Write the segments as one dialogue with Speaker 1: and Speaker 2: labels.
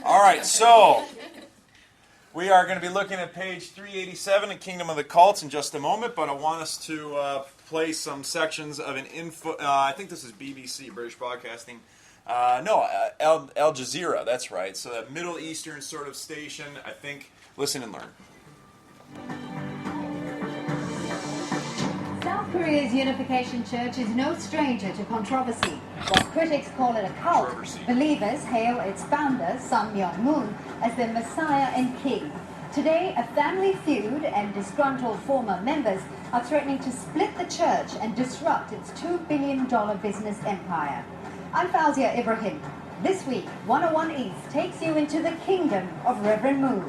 Speaker 1: All right, so we are going to be looking at page 387 in Kingdom of the Cults in just a moment, but I want us to play some sections of an info. I think this is BBC, British Broadcasting. Al Jazeera, that's right. So that Middle Eastern sort of station, I think. Listen and learn.
Speaker 2: South Korea's Unification Church is no stranger to controversy. While critics call it a cult, believers hail its founder, Sun Myung Moon, as their messiah and king. Today, a family feud and disgruntled former members are threatening to split the church and disrupt its $2 billion business empire. I'm Fauzia Ibrahim. This week, 101 East takes you into the kingdom of Reverend Moon.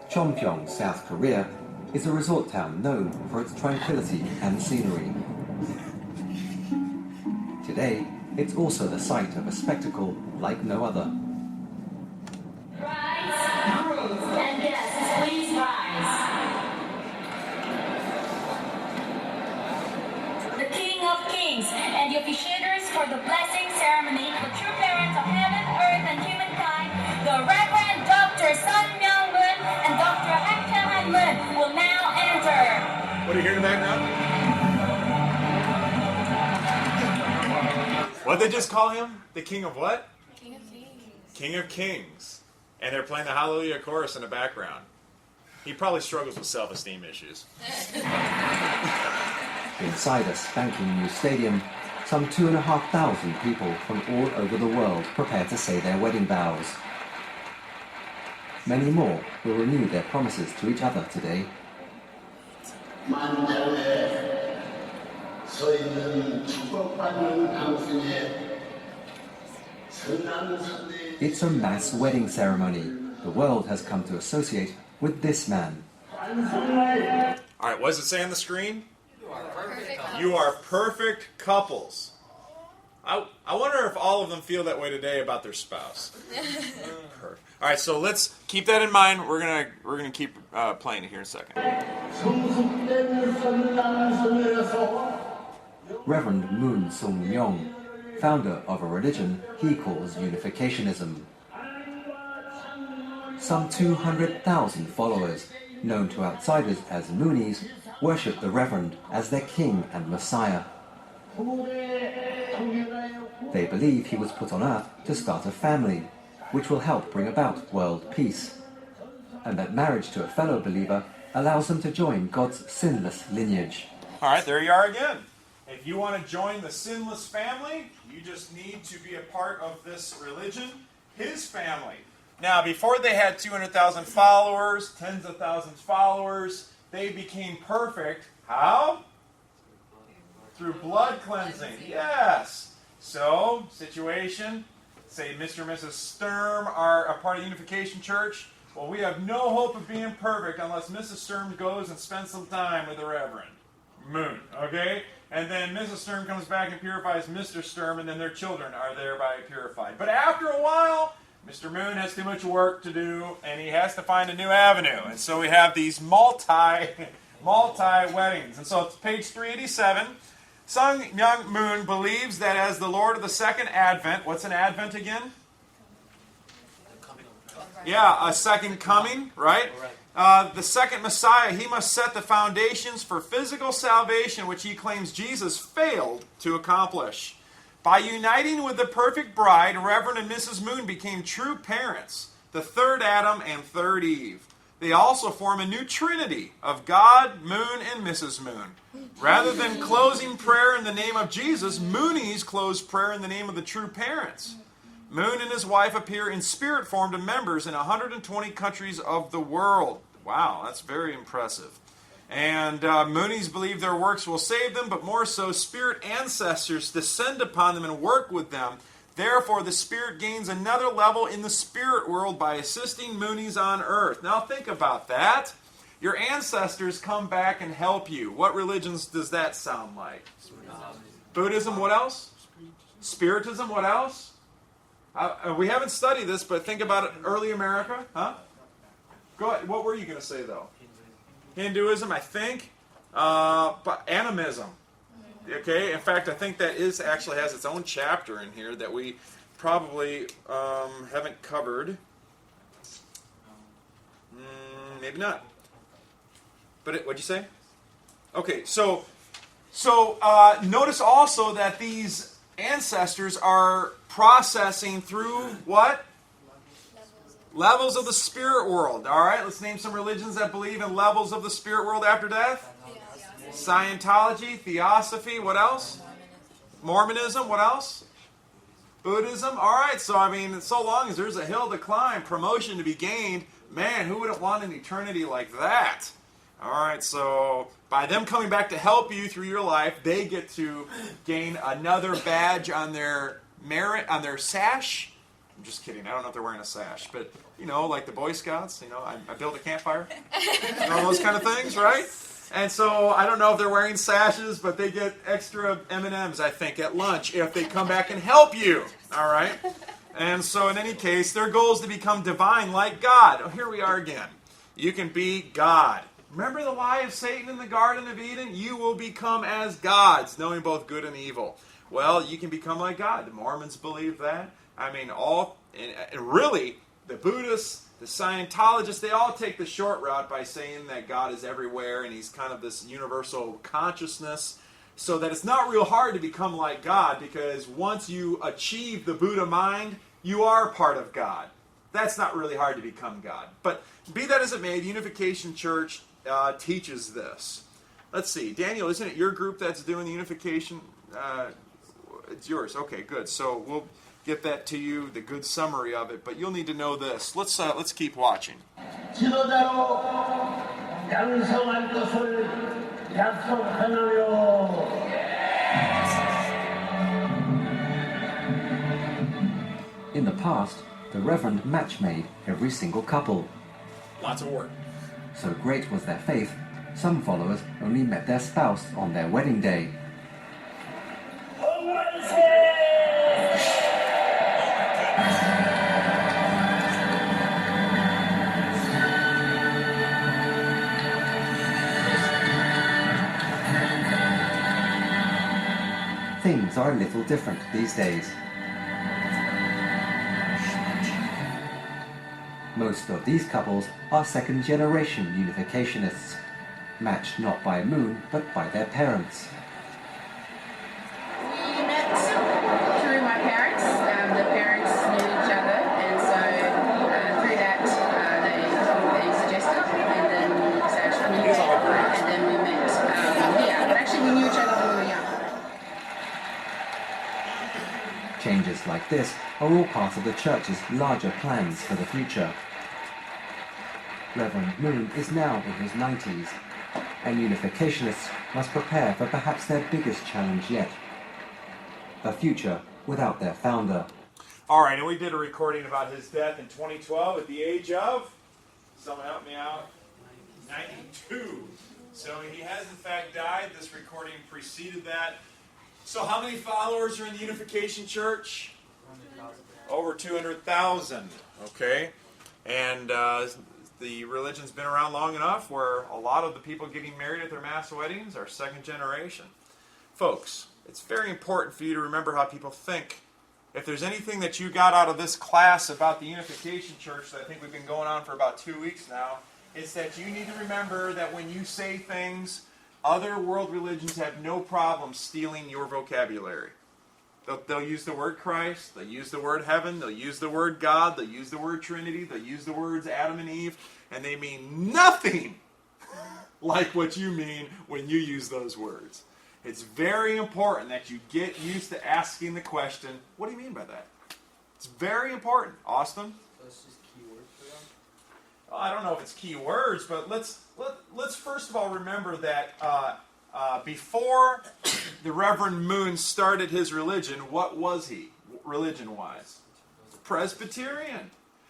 Speaker 3: Chongpyeong, South Korea, is a resort town known for its tranquility and scenery. Today, it's also the site of a spectacle like no other.
Speaker 4: Rise, grooms and guests, please rise. The King of Kings and the officiators for the blessing ceremony, the true parents of heaven, earth, and humankind, the Reverend Dr. Sun Myung Moon and Dr. Han Moon will now enter.
Speaker 1: What are you hearing in the background? What did they just call him? The King of what?
Speaker 5: King of Kings.
Speaker 1: King of Kings. And they're playing the Hallelujah chorus in the background. He probably struggles with self-esteem issues.
Speaker 3: Inside a spanking new stadium, some 2,500 people from all over the world prepare to say their wedding vows. Many more will renew their promises to each other today. It's a mass wedding ceremony the world has come to associate with this man.
Speaker 1: All right, what does it say on the screen? You are perfect couples. I wonder if all of them feel that way today about their spouse. All right, so let's keep that in mind. We're gonna keep playing it here in a second.
Speaker 3: Reverend Moon Sun Myung, founder of a religion he calls Unificationism. Some 200,000 followers, known to outsiders as Moonies, worship the Reverend as their king and messiah. They believe he was put on earth to start a family, which will help bring about world peace, and that marriage to a fellow believer allows them to join God's sinless lineage.
Speaker 1: All right, there you are again. If you want to join the sinless family, you just need to be a part of this religion, his family. Now, before they had 200,000 followers, tens of thousands of followers, they became perfect. How? Through blood cleansing. Yes. So, situation, say Mr. and Mrs. Sturm are a part of Unification Church. Well, we have no hope of being perfect unless Mrs. Sturm goes and spends some time with the Reverend Moon, okay? And then Mrs. Sturm comes back and purifies Mr. Sturm, and then their children are thereby purified. But after a while, Mr. Moon has too much work to do, and he has to find a new avenue. And so we have these multi-weddings. And so it's page 387. Sun Myung Moon believes that as the Lord of the second advent, what's an advent again? Yeah, a second coming, right? The second Messiah, he must set the foundations for physical salvation, which he claims Jesus failed to accomplish. By uniting with the perfect bride, Reverend and Mrs. Moon became true parents, the third Adam and third Eve. They also form a new trinity of God, Moon, and Mrs. Moon. Rather than closing prayer in the name of Jesus, Moonies close prayer in the name of the true parents. Moon and his wife appear in spirit form to members in 120 countries of the world. Wow, that's very impressive. And Moonies believe their works will save them, but more so, spirit ancestors descend upon them and work with them. Therefore, the spirit gains another level in the spirit world by assisting Moonies on earth. Now think about that. Your ancestors come back and help you. What religions does that sound like? Buddhism, what else? Spiritism, what else? We haven't studied this, but think about it. Early America, huh? Go ahead. What were you going to say, though? Hinduism, I think. But animism. Okay, in fact, I think that actually has its own chapter in here that we probably haven't covered. Maybe not. But what'd you say? Okay, so notice also that these ancestors are processing through what? Levels of the spirit world. All right, let's name some religions that believe in levels of the spirit world after death. Scientology, Theosophy, what else? Mormonism, what else? Buddhism. All right, so I mean, so long as there's a hill to climb, promotion to be gained, man, who wouldn't want an eternity like that? All right, so by them coming back to help you through your life, they get to gain another badge on their merit, on their sash. I'm just kidding. I don't know if they're wearing a sash, but like the Boy Scouts. I built a campfire. Those kind of things, right? And so I don't know if they're wearing sashes, but they get extra M&Ms, I think, at lunch if they come back and help you. All right? And so in any case, their goal is to become divine like God. Oh, here we are again. You can be God. Remember the lie of Satan in the Garden of Eden? You will become as gods, knowing both good and evil. Well, you can become like God. The Mormons believe that. I mean, and really, the Buddhists, the Scientologists, they all take the short route by saying that God is everywhere and he's kind of this universal consciousness, so that it's not real hard to become like God, because once you achieve the Buddha mind, you are part of God. That's not really hard to become God. But be that as it may, the Unification Church teaches this. Let's see. Daniel, isn't it your group that's doing the Unification? It's yours. Okay, good. So we'll get that to you, the good summary of it, but you'll need to know this. Let's keep watching.
Speaker 5: 지도자로 양성할 것을 약속하노요.
Speaker 3: In the past, the Reverend match-made every single couple.
Speaker 1: Lots of work.
Speaker 3: So great was their faith, some followers only met their spouse on their wedding day. Things are a little different these days. Most of these couples are second-generation Unificationists, matched not by Moon, but by their parents.
Speaker 6: We met through my parents. The parents knew each other, and so through that they suggested, and then we started communicating, and then we met. But actually we knew each other when we were young.
Speaker 3: Changes like this are all part of the Church's larger plans for the future. Reverend Moon is now in his 90s, and Unificationists must prepare for perhaps their biggest challenge yet: a future without their founder.
Speaker 1: All right, and we did a recording about his death in 2012 at the age of, someone help me out, 92. So he has in fact died. This recording preceded that. So how many followers are in the Unification Church? Over 200,000. Okay, and the religion's been around long enough where a lot of the people getting married at their mass weddings are second generation. Folks, it's very important for you to remember how people think. If there's anything that you got out of this class about the Unification Church that I think we've been going on for about 2 weeks now, it's that you need to remember that when you say things, other world religions have no problem stealing your vocabulary. They'll use the word Christ, they'll use the word heaven, they'll use the word God, they'll use the word Trinity, they'll use the words Adam and Eve, and they mean nothing like what you mean when you use those words. It's very important that you get used to asking the question, what do you mean by that? It's very important. Austin?
Speaker 7: So it's just key words for them?
Speaker 1: Well, I don't know if it's key words, but let's first of all remember that before the Reverend Moon started his religion, what was he, religion-wise? Presbyterian.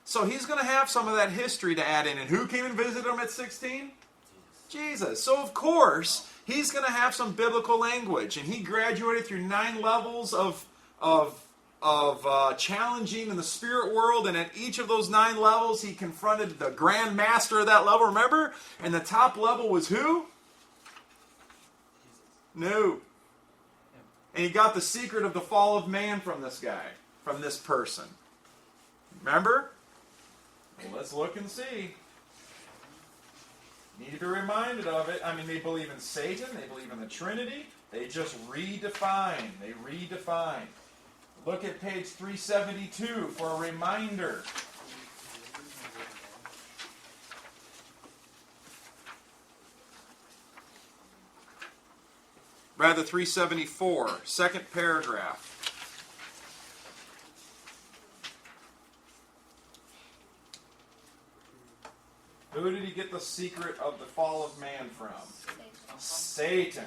Speaker 1: So he's going to have some of that history to add in. And who came and visited him at 16? Jesus. So of course, he's going to have some biblical language. And he graduated through 9 levels of challenging in the spirit world, and at each of those 9 levels, he confronted the grand master of that level, remember? And the top level was who? No. And he got the secret of the fall of man from this guy, from this person. Remember? Well, let's look and see. Need to be reminded of it. I mean, they believe in Satan. They believe in the Trinity. They just redefine. They redefine. Look at page 372 for a reminder. Rather, 374, second paragraph. Who did he get the secret of the fall of man from? Satan.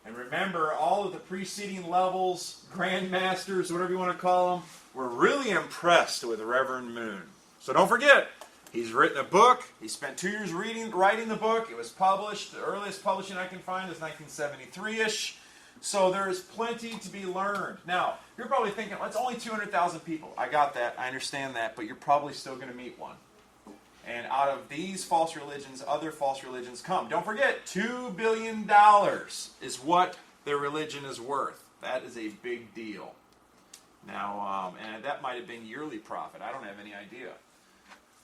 Speaker 1: And remember, all of the preceding levels, grandmasters, whatever you want to call them, were really impressed with Reverend Moon. So don't forget, he's written a book. He spent 2 years writing the book. It was published. The earliest publishing I can find is 1973-ish. So there is plenty to be learned. Now, you're probably thinking, well, it's only 200,000 people. I got that. I understand that. But you're probably still going to meet one. And out of these false religions, other false religions come. Don't forget, $2 billion is what their religion is worth. That is a big deal. Now, and that might have been yearly profit. I don't have any idea.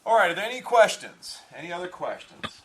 Speaker 1: All right, are there any questions? Any other questions?